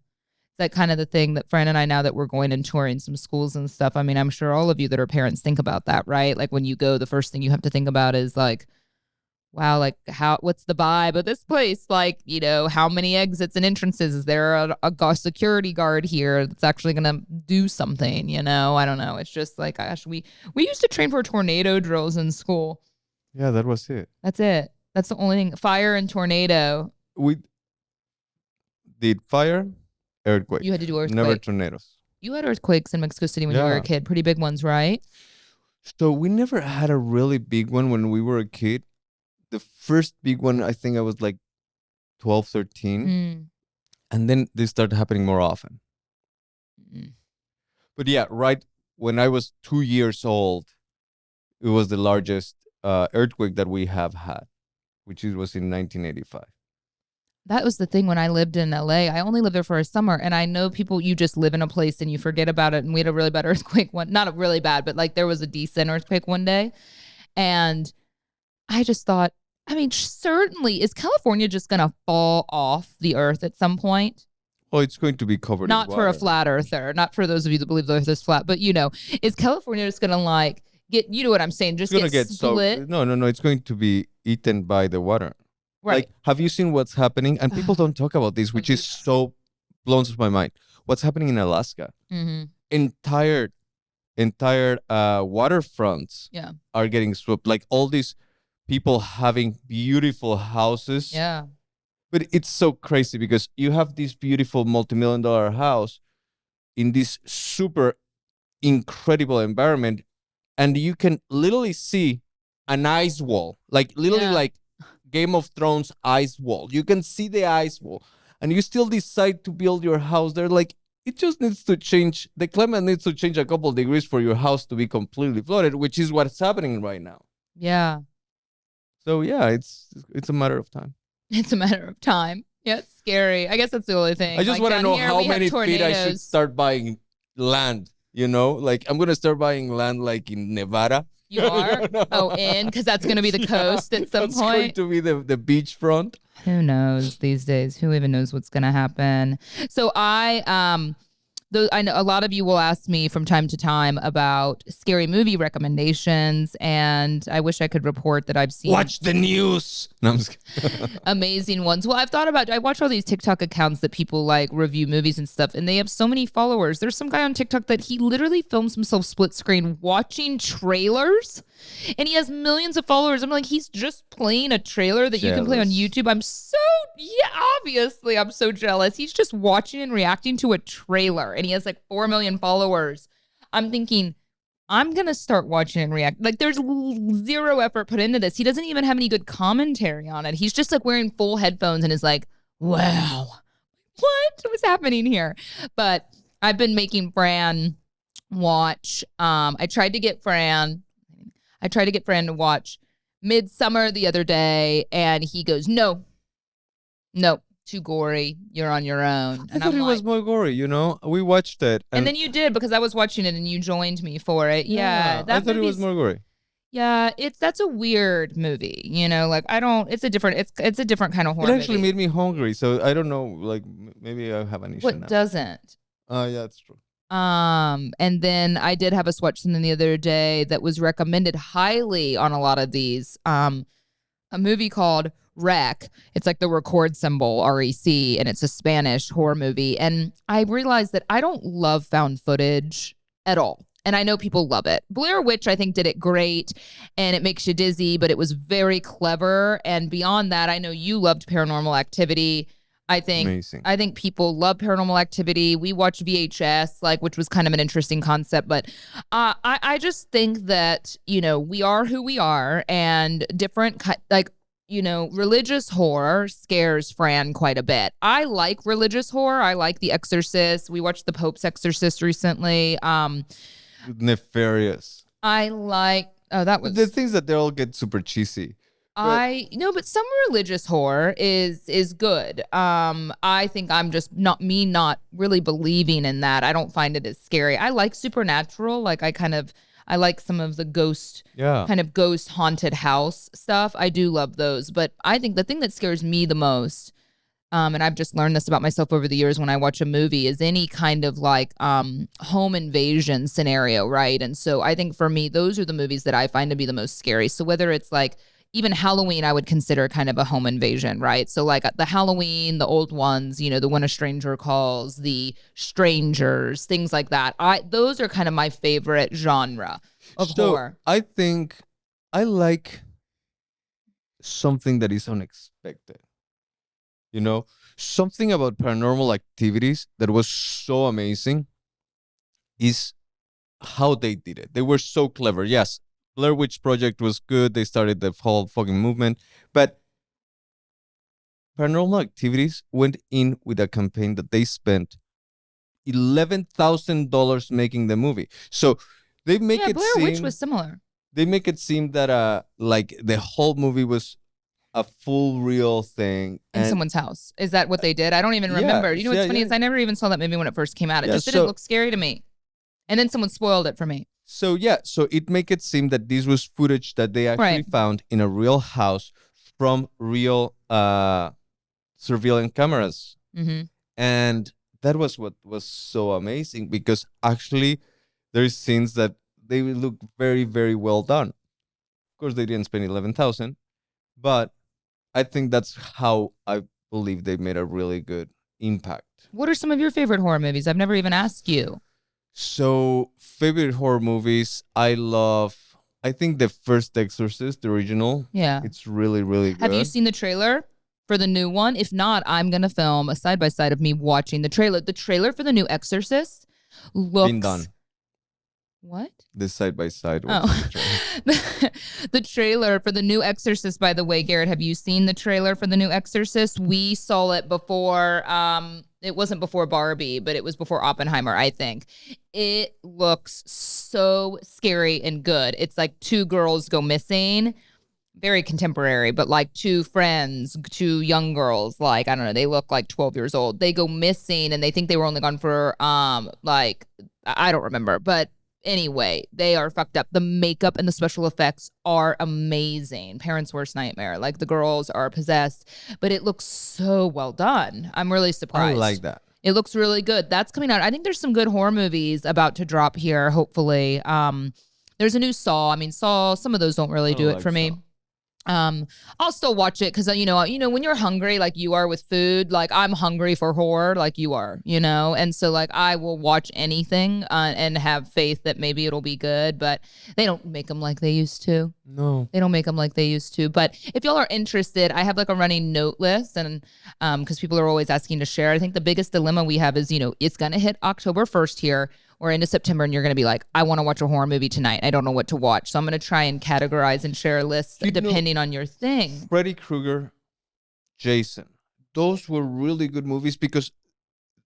It's like kind of the thing that Fran and I, now that we're going and touring some schools and stuff, I mean, I'm sure all of you that are parents think about that, right? Like, when you go, the first thing you have to think about is like, wow, like what's the vibe of this place? Like, how many exits and entrances? Is there a security guard here that's actually going to do something? I don't know. It's just like, gosh, we used to train for tornado drills in school. Yeah, that was it. That's it. That's the only thing. Fire and tornado. We did fire, earthquake. You had to do earthquake. Never tornadoes. You had earthquakes in Mexico City when you were a kid. Pretty big ones, right? So we never had a really big one when we were a kid. The first big one, I think I was like 12, 13. And then they started happening more often. But yeah, right when I was 2 years old, it was the largest earthquake that we have had, which was in 1985. That was the thing when I lived in LA. I only lived there for a summer, and I know people, you just live in a place and you forget about it. And we had a really bad earthquake not a really bad, but like there was a decent earthquake one day. And I just thought, certainly, is California just going to fall off the earth at some point? Well, it's going to be covered in Not water. for a flat earther, not for those of you that believe the earth is flat, but is California just going to like get, what I'm saying, just get split? No, it's going to be eaten by the water. Right. Like, have you seen what's happening? And people don't talk about this, which is so blows my mind. What's happening in Alaska? Entire waterfronts are getting swept. Like all these people having beautiful houses. Yeah. But it's so crazy because you have this beautiful multi-million-dollar house in this super incredible environment, and you can literally see an ice wall, like literally like Game of Thrones ice wall. You can see the ice wall, and you still decide to build your house there. Like, it just needs to change. The climate needs to change a couple of degrees for your house to be completely flooded, which is what's happening right now. Yeah. So yeah, it's a matter of time. It's a matter of time. Yeah, it's scary. I guess that's the only thing. I just want to know how many feet I should start buying land. Like, I'm going to start buying land like in Nevada. You are? Oh, because that's going to be the coast at some point? That's going to be the beachfront. Who knows these days? Who even knows what's going to happen? So I know a lot of you will ask me from time to time about scary movie recommendations, and I wish I could report that I've seen watch the news. No, I'm just kidding. Amazing ones. Well, I watch all these TikTok accounts that people like review movies and stuff, and they have so many followers. There's some guy on TikTok that he literally films himself split screen watching trailers, and he has millions of followers. I'm like, he's just playing a trailer that you can play on YouTube. Obviously I'm so jealous. He's just watching and reacting to a trailer, and he has like 4 million followers. I'm thinking, I'm going to start watching and react. Like, there's zero effort put into this. He doesn't even have any good commentary on it. He's just like wearing full headphones and is like, wow, what was happening here? But I've been making Fran watch. I tried to get Fran to watch Midsummer the other day, and he goes, no, too gory. You're on your own. And I thought it was more gory, We watched it. And then you did, because I was watching it and you joined me for it. Yeah. I thought it was more gory. Yeah, that's a weird movie, like it's a different kind of horror. It actually made me hungry, so I don't know, like maybe I have an issue now. What doesn't? Yeah, that's true. And then I did have us watch something the other day that was recommended highly on a lot of these. A movie called Rec. It's like the record symbol, REC, and it's a Spanish horror movie. And I realized that I don't love found footage at all. And I know people love it. Blair Witch, I think, did it great, and it makes you dizzy, but it was very clever. And beyond that, I know you loved Paranormal Activity. Amazing. I think people love Paranormal Activity. We watched VHS, which was kind of an interesting concept. But I just think that, we are who we are, and different, religious horror scares Fran quite a bit. I like religious horror. I like The Exorcist. We watched The Pope's Exorcist recently. Nefarious. That was the things that they all get super cheesy. But some religious horror is good. I think I'm just not really believing in that. I don't find it as scary. I like supernatural. I like some of the ghost haunted house stuff. I do love those. But I think the thing that scares me the most, and I've just learned this about myself over the years when I watch a movie, is any kind of home invasion scenario, right? And so I think for me, those are the movies that I find to be the most scary. So whether it's even Halloween, I would consider kind of a home invasion, right? So like the Halloween, the old ones, you know, the When a Stranger Calls, the Strangers, things like that. Those are kind of my favorite genre of horror. I think I like something that is unexpected. You know, something about Paranormal Activities that was so amazing is how they did it. They were so clever. Yes, Blair Witch Project was good. They started the whole fucking movement. But Paranormal Activities went in with a campaign that they spent $11,000 making the movie. So they make it Blair seem Witch was similar. They make it seem that like the whole movie was a full real thing In someone's house. Is that what they did? I don't even remember. You know what's funny is I never even saw that movie when it first came out. It just didn't look scary to me. And then someone spoiled it for me. So it make it seem that this was footage that they actually found in a real house from real surveillance cameras. Mm-hmm. And that was what was so amazing, because actually there's scenes that they look very, very well done. Of course, they didn't spend 11,000, but I think that's how I believe they made a really good impact. What are some of your favorite horror movies? I've never even asked you. So, favorite horror movies, I think the first Exorcist, the original. Yeah. It's really, really good. Have you seen the trailer for the new one? If not, I'm going to film a side-by-side of me watching the trailer. The trailer for the new Exorcist looks... Been done. What? The side-by-side. The trailer for the new Exorcist, by the way, Garrett, have you seen the trailer for the new Exorcist? We saw it before, it wasn't before Barbie, but it was before Oppenheimer, I think. It looks so scary and good. It's like two girls go missing. Very contemporary, but like two friends, two young girls, like, I don't know, they look like 12 years old. They go missing and they think they were only gone for, like, I don't remember, but anyway, they are fucked up. The makeup and the special effects are amazing. Parents' worst nightmare. Like, the girls are possessed, but it looks so well done. I'm really surprised. I like that. It looks really good. That's coming out. I think there's some good horror movies about to drop here, hopefully. There's a new Saw. I mean, Saw, some of those don't really do it for me. I'll still watch it because you know when you're hungry like you are with food, like I'm hungry for horror like you are, you know, and so like I will watch anything and have faith that maybe it'll be good, but they don't make them like they used to. No, they don't make them like they used to. But if y'all are interested, I have like a running note list, and because people are always asking to share. I think the biggest dilemma we have is, you know, it's gonna hit October 1st here or into September, and you're going to be like, I want to watch a horror movie tonight. I don't know what to watch. So I'm going to try and categorize and share a list depending on your thing. Freddy Krueger, Jason. Those were really good movies because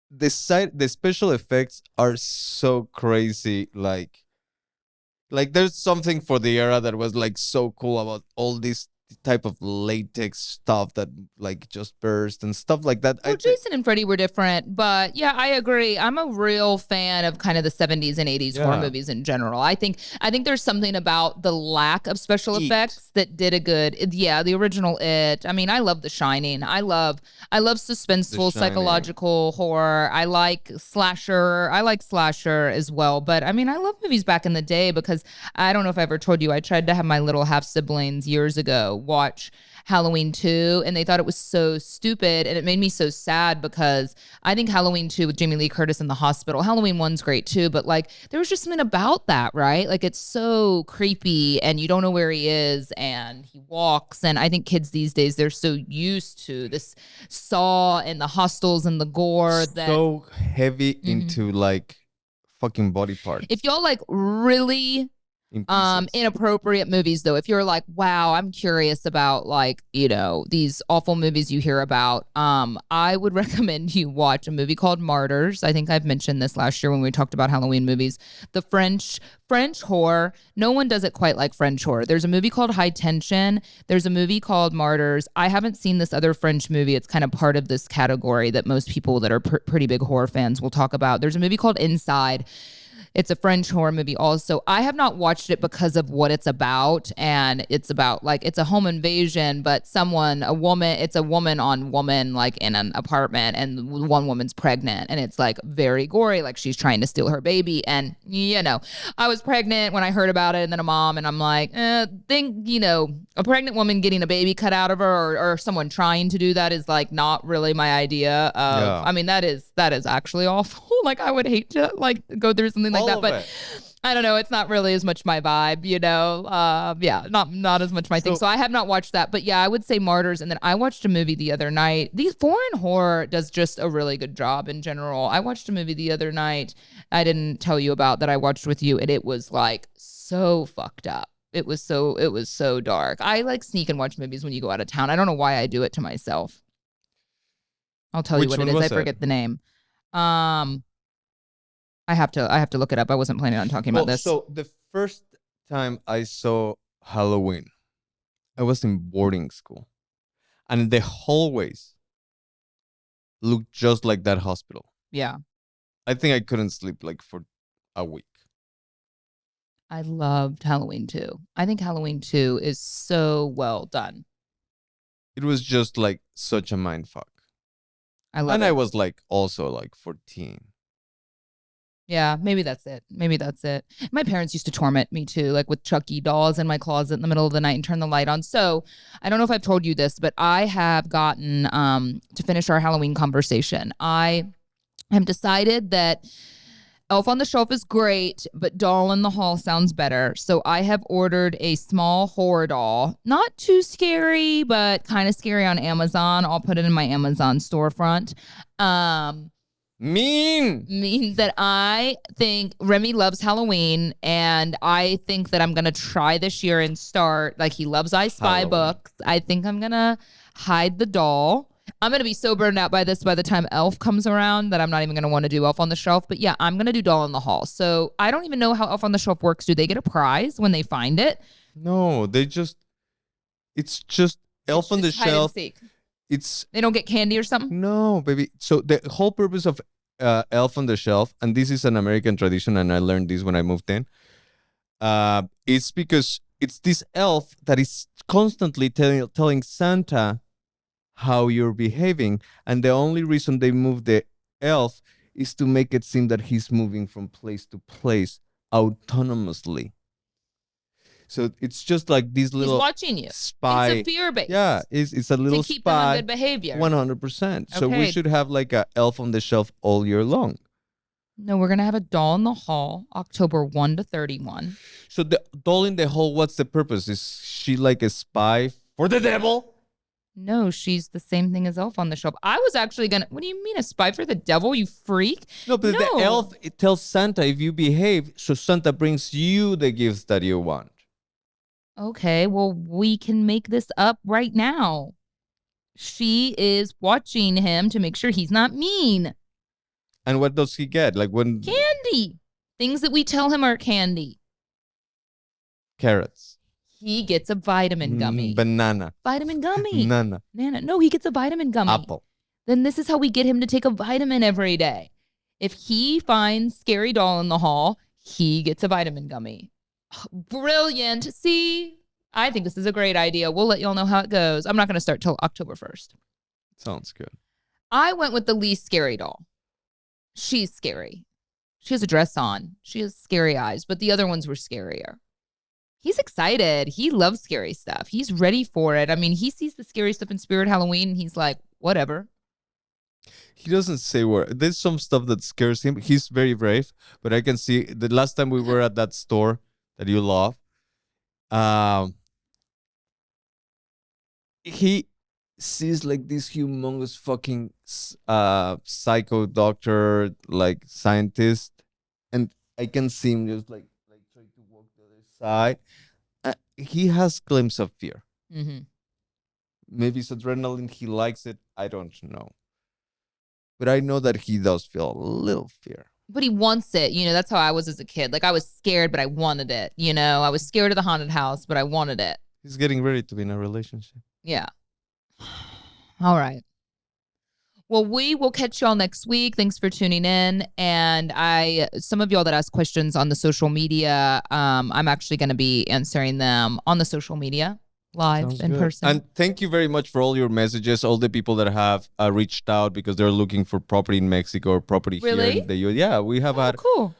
the special effects are so crazy. Like there's something for the era that was like so cool about all this type of latex stuff that like just burst and stuff like that. Well, Jason and Freddy were different, but yeah, I agree. I'm a real fan of kind of the 70s and 80s horror movies in general. I think there's something about the lack of special effects that did a good. The original It. I mean, I love The Shining. I love suspenseful psychological horror. I like slasher. I like slasher as well. But I mean, I love movies back in the day because I don't know if I ever told you, I tried to have my little half siblings years ago watch Halloween 2, and they thought it was so stupid, and it made me so sad because I think Halloween 2 with Jamie Lee Curtis in the hospital, Halloween 1's great too, but like there was just something about that, right? Like it's so creepy and you don't know where he is and he walks, and I think kids these days, they're so used to this Saw and the hostels and the gore that so heavy into like fucking body parts. If y'all like really inappropriate movies though, if you're like, wow, I'm curious about like, you know, these awful movies you hear about, I would recommend you watch a movie called Martyrs. I think I've mentioned this last year when we talked about Halloween movies. The French horror, no one does it quite like French horror. There's a movie called High Tension. There's a movie called Martyrs. I haven't seen this other French movie. It's kind of part of this category that most people that are pretty big horror fans will talk about. There's a movie called Inside. It's a French horror movie also. I have not watched it because of what it's about. And it's about like, it's a home invasion, but it's a woman on woman, like in an apartment, and one woman's pregnant, and it's like very gory. Like she's trying to steal her baby. And, I was pregnant when I heard about it, and then a mom, and I'm like, a pregnant woman getting a baby cut out of her, or someone trying to do that is like not really my idea of, I mean, that is actually awful. Like I would hate to like go through something like that, but I don't know. It's not really as much my vibe, not as much my thing. So I have not watched that, but yeah, I would say Martyrs. And then I watched a movie the other night. The foreign horror does just a really good job in general. I watched a movie the other night I didn't tell you about that I watched with you, and it was like so fucked up. It was so dark. I like sneak and watch movies when you go out of town. I don't know why I do it to myself. I'll tell you what it is. I forget the name. I have to look it up. I wasn't planning on talking about this. So the first time I saw Halloween, I was in boarding school, and the hallways looked just like that hospital. Yeah. I think I couldn't sleep like for a week. I loved Halloween 2. I think Halloween 2 is so well done. It was just like such a mind fuck. I love it. And I was like also like 14. Yeah, maybe that's it. My parents used to torment me too, like with Chucky dolls in my closet in the middle of the night and turn the light on. So I don't know if I've told you this, but I have gotten, to finish our Halloween conversation, I have decided that Elf on the Shelf is great, but Doll in the Hall sounds better. So I have ordered a small horror doll. Not too scary, but kind of scary on Amazon. I'll put it in my Amazon storefront. Means that I think Remy loves Halloween, and I think that I'm going to try this year and start, like he loves I Spy Halloween books. I think I'm going to hide the doll. I'm going to be so burned out by this by the time Elf comes around that I'm not even going to want to do Elf on the Shelf. But yeah, I'm going to do Doll in the Hall. So I don't even know how Elf on the Shelf works. Do they get a prize when they find it? No, it's just Elf on the Shelf. They don't get candy or something? No, baby. So the whole purpose of Elf on the Shelf, and this is an American tradition, and I learned this when I moved in, it's because it's this elf that is constantly telling Santa how you're behaving, and the only reason they move the elf is to make it seem that he's moving from place to place autonomously. So it's just like these little. He's watching you. Spy. It's a fear base. Yeah, it's a little to keep spy. Them on good behavior. 100%. So Okay. we should have like a Elf on the Shelf all year long. No, we're gonna have a Doll in the Hall, October 1 to 31. So the Doll in the Hall, what's the purpose? Is she like a spy for the devil? No, she's the same thing as Elf on the Shelf. I was actually gonna. What do you mean, a spy for the devil? You freak! No, but the elf, it tells Santa if you behave, so Santa brings you the gifts that you want. Okay, well, we can make this up right now. She is watching him to make sure he's not mean. And what does he get? Like when candy, things that we tell him are candy. Carrots. He gets a vitamin gummy. Banana. Vitamin gummy. Nana. No, he gets a vitamin gummy. Apple. Then this is how we get him to take a vitamin every day. If he finds Scary Doll in the hall, he gets a vitamin gummy. Brilliant. See, I think this is a great idea. We'll let y'all know how it goes. I'm not going to start till October 1st. Sounds good. I went with the least scary doll. She's scary. She has a dress on. She has scary eyes, but the other ones were scarier. He's excited. He loves scary stuff. He's ready for it. I mean, he sees the scary stuff in Spirit Halloween, and he's like, whatever. He doesn't say where. There's some stuff that scares him. He's very brave, but I can see the last time we were at that store that you love, he sees like this humongous fucking psycho doctor, like scientist, and I can see him just like trying to walk the other side. He has glimpse of fear. Mm-hmm. Maybe it's adrenaline. He likes it. I don't know. But I know that he does feel a little fear. But he wants it. You know, that's how I was as a kid. Like, I was scared, but I wanted it. You know, I was scared of the haunted house, but I wanted it. He's getting ready to be in a relationship. Yeah. All right. Well, we will catch y'all next week. Thanks for tuning in. And some of y'all that ask questions on the social media, I'm actually going to be answering them on the social media live Sounds in good. person. And thank you very much for all your messages, all the people that have reached out because they're looking for property in Mexico or property here Really? in the US. Yeah, we have had Cool.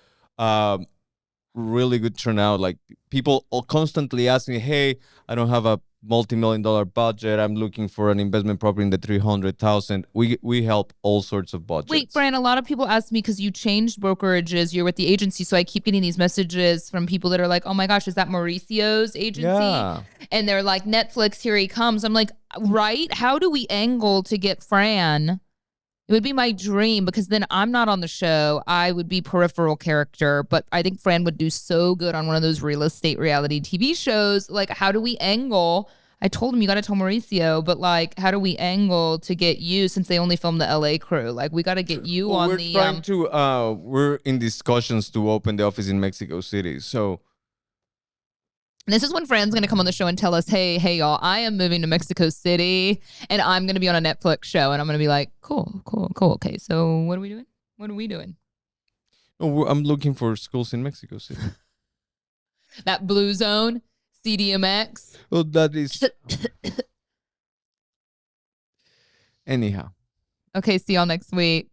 really good turnout. Like people all constantly ask me, hey, I don't have a multi-million-dollar budget. I'm looking for an investment property in the 300,000. We help all sorts of budgets. Wait, Fran, a lot of people ask me because you changed brokerages. You're with the agency. So I keep getting these messages from people that are like, oh my gosh, is that Mauricio's agency? Yeah. And they're like, Netflix, here he comes. I'm like, right? How do we angle to get Fran? It would be my dream because then I'm not on the show. I would be peripheral character, but I think Fran would do so good on one of those real estate reality TV shows. Like, how do we angle? I told him you got to tell Mauricio, but like, how do we angle to get you since they only film the LA crew? Like, we got to get you on we're the. trying to. We're in discussions to open the office in Mexico City. So. This is when Fran's going to come on the show and tell us, hey, y'all, I am moving to Mexico City and I'm going to be on a Netflix show. And I'm going to be like, cool. Okay, so what are we doing? No, I'm looking for schools in Mexico City. That Blue Zone, CDMX. Oh, that is. Anyhow. Okay, see y'all next week.